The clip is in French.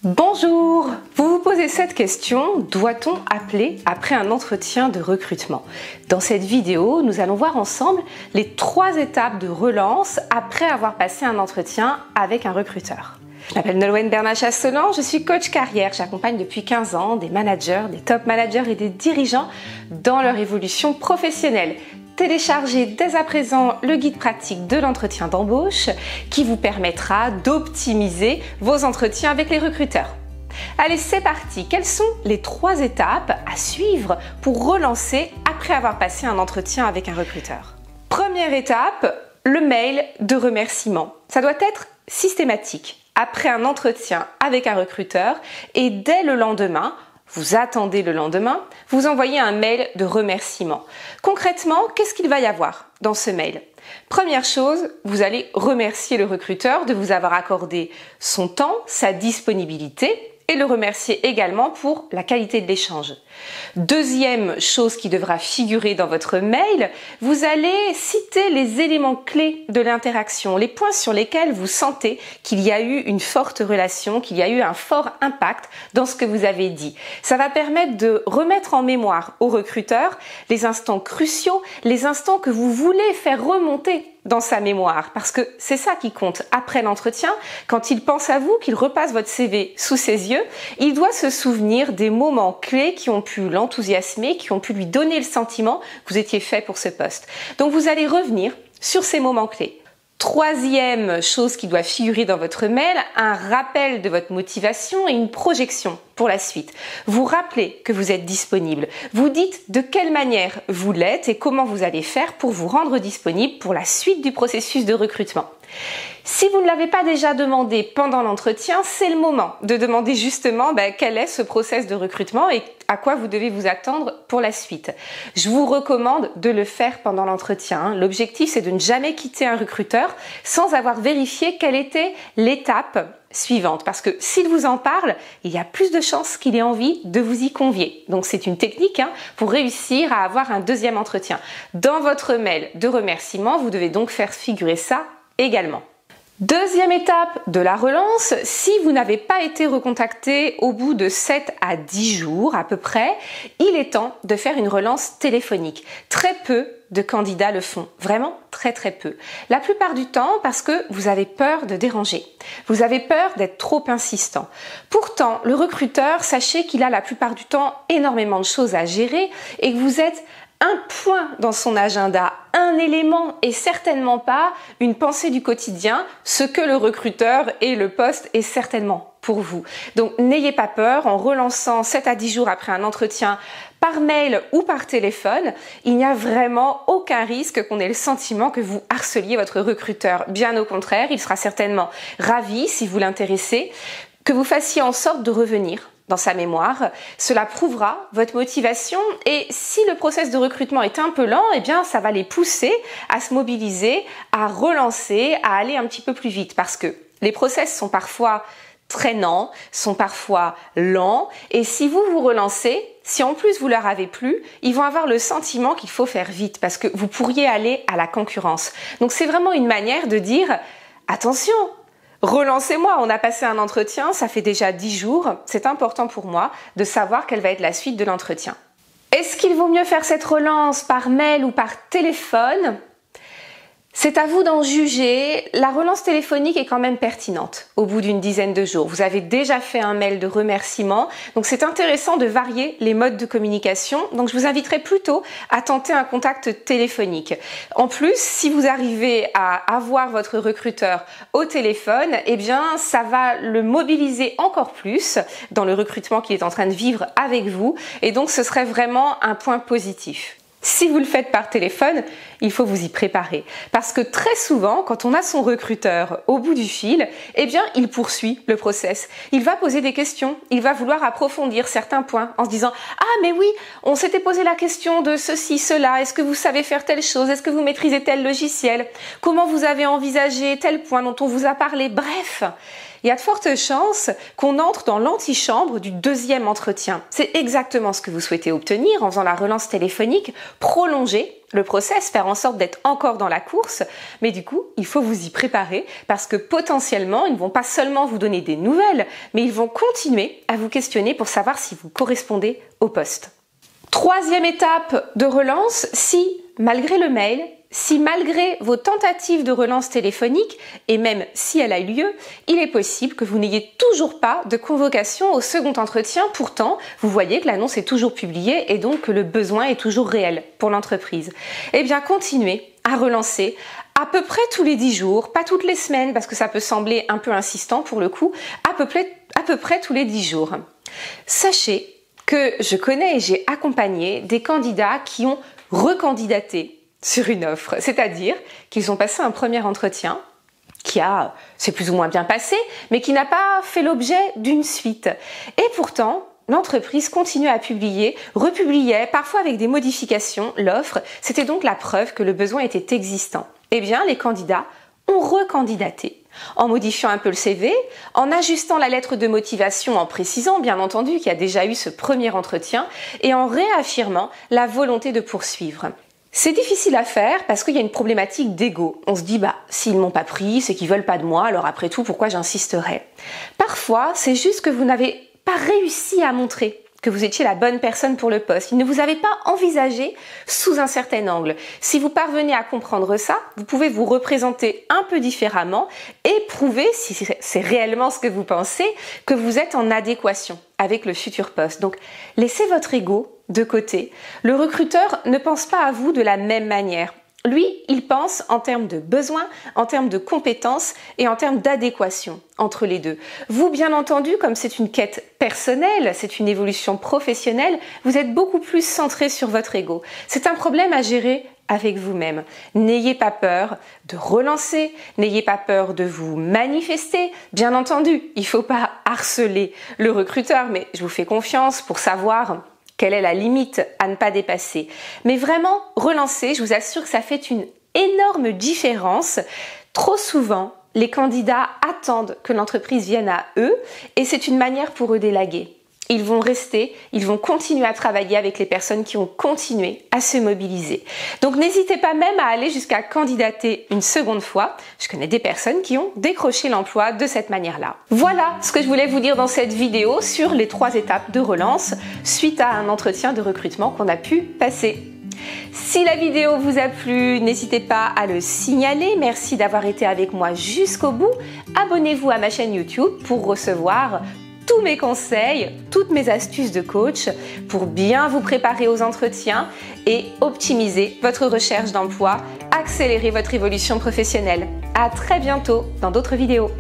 Bonjour! Vous vous posez cette question, doit-on appeler après un entretien de recrutement? Dans cette vidéo, nous allons voir ensemble les 3 étapes de relance après avoir passé un entretien avec un recruteur. Je m'appelle Nolwenn Bernat-Chasselan, je suis coach carrière. J'accompagne depuis 15 ans des managers, des top managers et des dirigeants dans leur évolution professionnelle. Téléchargez dès à présent le guide pratique de l'entretien d'embauche qui vous permettra d'optimiser vos entretiens avec les recruteurs. Allez, c'est parti! Quelles sont les 3 étapes à suivre pour relancer après avoir passé un entretien avec un recruteur? Première étape, le mail de remerciement. Ça doit être systématique. Après un entretien avec un recruteur et dès le lendemain, vous attendez le lendemain, vous envoyez un mail de remerciement. Concrètement, qu'est-ce qu'il va y avoir dans ce mail? Première chose, vous allez remercier le recruteur de vous avoir accordé son temps, sa disponibilité et le remercier également pour la qualité de l'échange. Deuxième chose qui devra figurer dans votre mail, vous allez citer les éléments clés de l'interaction, les points sur lesquels vous sentez qu'il y a eu une forte relation, qu'il y a eu un fort impact dans ce que vous avez dit. Ça va permettre de remettre en mémoire au recruteur les instants cruciaux, les instants que vous voulez faire remonter dans sa mémoire, parce que c'est ça qui compte après l'entretien. Quand il pense à vous, qu'il repasse votre CV sous ses yeux, il doit se souvenir des moments clés qui ont pu l'enthousiasmer, qui ont pu lui donner le sentiment que vous étiez fait pour ce poste. Donc vous allez revenir sur ces moments clés. Troisième chose qui doit figurer dans votre mail, un rappel de votre motivation et une projection pour la suite. Vous rappelez que vous êtes disponible. Vous dites de quelle manière vous l'êtes et comment vous allez faire pour vous rendre disponible pour la suite du processus de recrutement. Si vous ne l'avez pas déjà demandé pendant l'entretien, c'est le moment de demander justement quel est ce process de recrutement et à quoi vous devez vous attendre pour la suite. Je vous recommande de le faire pendant l'entretien. L'objectif, c'est de ne jamais quitter un recruteur sans avoir vérifié quelle était l'étape suivante. Parce que s'il vous en parle, il y a plus de chances qu'il ait envie de vous y convier. Donc c'est une technique pour réussir à avoir un deuxième entretien. Dans votre mail de remerciement, vous devez donc faire figurer ça également. Deuxième étape de la relance, si vous n'avez pas été recontacté au bout de 7 à 10 jours à peu près, il est temps de faire une relance téléphonique. Très peu de candidats le font, vraiment très peu. La plupart du temps parce que vous avez peur de déranger, vous avez peur d'être trop insistant. Pourtant, le recruteur, sachez qu'il a la plupart du temps énormément de choses à gérer et que vous êtes un point dans son agenda, un élément et certainement pas une pensée du quotidien, ce que le recruteur et le poste est certainement pour vous. Donc n'ayez pas peur, en relançant 7 à 10 jours après un entretien par mail ou par téléphone, il n'y a vraiment aucun risque qu'on ait le sentiment que vous harceliez votre recruteur. Bien au contraire, il sera certainement ravi si vous l'intéressez, que vous fassiez en sorte de revenir dans sa mémoire. Cela prouvera votre motivation et si le process de recrutement est un peu lent, ça va les pousser à se mobiliser, à relancer, à aller un petit peu plus vite parce que les process sont parfois traînants, sont parfois lents et si vous vous relancez, si en plus vous leur avez plu, ils vont avoir le sentiment qu'il faut faire vite parce que vous pourriez aller à la concurrence. Donc c'est vraiment une manière de dire attention, relancez-moi, on a passé un entretien, ça fait déjà 10 jours, c'est important pour moi de savoir quelle va être la suite de l'entretien. Est-ce qu'il vaut mieux faire cette relance par mail ou par téléphone ? C'est à vous d'en juger. La relance téléphonique est quand même pertinente au bout d'une dizaine de jours. Vous avez déjà fait un mail de remerciement, donc c'est intéressant de varier les modes de communication. Donc je vous inviterai plutôt à tenter un contact téléphonique. En plus, si vous arrivez à avoir votre recruteur au téléphone, ça va le mobiliser encore plus dans le recrutement qu'il est en train de vivre avec vous et donc ce serait vraiment un point positif. Si vous le faites par téléphone, il faut vous y préparer. Parce que très souvent, quand on a son recruteur au bout du fil, il poursuit le process. Il va poser des questions, il va vouloir approfondir certains points en se disant « Ah mais oui, on s'était posé la question de ceci, cela, est-ce que vous savez faire telle chose, est-ce que vous maîtrisez tel logiciel, comment vous avez envisagé tel point dont on vous a parlé ?» Bref, il y a de fortes chances qu'on entre dans l'antichambre du deuxième entretien. C'est exactement ce que vous souhaitez obtenir en faisant la relance téléphonique, prolonger le process, faire en sorte d'être encore dans la course, mais du coup, il faut vous y préparer parce que potentiellement, ils ne vont pas seulement vous donner des nouvelles, mais ils vont continuer à vous questionner pour savoir si vous correspondez au poste. Troisième étape de relance, si malgré le mail, si malgré vos tentatives de relance téléphonique, et même si elle a eu lieu, il est possible que vous n'ayez toujours pas de convocation au second entretien. Pourtant, vous voyez que l'annonce est toujours publiée et donc que le besoin est toujours réel pour l'entreprise. Eh bien, continuez à relancer à peu près tous les 10 jours, pas toutes les semaines parce que ça peut sembler un peu insistant pour le coup, à peu près tous les 10 jours. Sachez que je connais et j'ai accompagné des candidats qui ont recandidaté sur une offre, c'est-à-dire qu'ils ont passé un premier entretien qui s'est plus ou moins bien passé, mais qui n'a pas fait l'objet d'une suite. Et pourtant, l'entreprise continue à publier, republiait, parfois avec des modifications, l'offre. C'était donc la preuve que le besoin était existant. Eh bien, les candidats ont recandidaté en modifiant un peu le CV, en ajustant la lettre de motivation, en précisant bien entendu qu'il y a déjà eu ce premier entretien et en réaffirmant la volonté de poursuivre. C'est difficile à faire parce qu'il y a une problématique d'ego. On se dit, s'ils m'ont pas pris, c'est qu'ils veulent pas de moi, alors après tout, pourquoi j'insisterais? Parfois, c'est juste que vous n'avez pas réussi à montrer que vous étiez la bonne personne pour le poste. Ils ne vous avaient pas envisagé sous un certain angle. Si vous parvenez à comprendre ça, vous pouvez vous représenter un peu différemment et prouver, si c'est réellement ce que vous pensez, que vous êtes en adéquation avec le futur poste. Donc, laissez votre ego de côté. Le recruteur ne pense pas à vous de la même manière. Lui, il pense en termes de besoins, en termes de compétences et en termes d'adéquation entre les deux. Vous, bien entendu, comme c'est une quête personnelle, c'est une évolution professionnelle, vous êtes beaucoup plus centré sur votre ego. C'est un problème à gérer avec vous-même. N'ayez pas peur de relancer, n'ayez pas peur de vous manifester. Bien entendu, il ne faut pas harceler le recruteur, mais je vous fais confiance pour savoir quelle est la limite à ne pas dépasser. Mais vraiment, relancer, je vous assure que ça fait une énorme différence. Trop souvent, les candidats attendent que l'entreprise vienne à eux et c'est une manière pour eux d'élaguer. Ils vont rester, ils vont continuer à travailler avec les personnes qui ont continué à se mobiliser. Donc n'hésitez pas même à aller jusqu'à candidater une seconde fois. Je connais des personnes qui ont décroché l'emploi de cette manière-là. Voilà ce que je voulais vous dire dans cette vidéo sur les 3 étapes de relance suite à un entretien de recrutement qu'on a pu passer. Si la vidéo vous a plu, n'hésitez pas à le signaler. Merci d'avoir été avec moi jusqu'au bout. Abonnez-vous à ma chaîne YouTube pour recevoir tous mes conseils, toutes mes astuces de coach pour bien vous préparer aux entretiens et optimiser votre recherche d'emploi, accélérer votre évolution professionnelle. À très bientôt dans d'autres vidéos.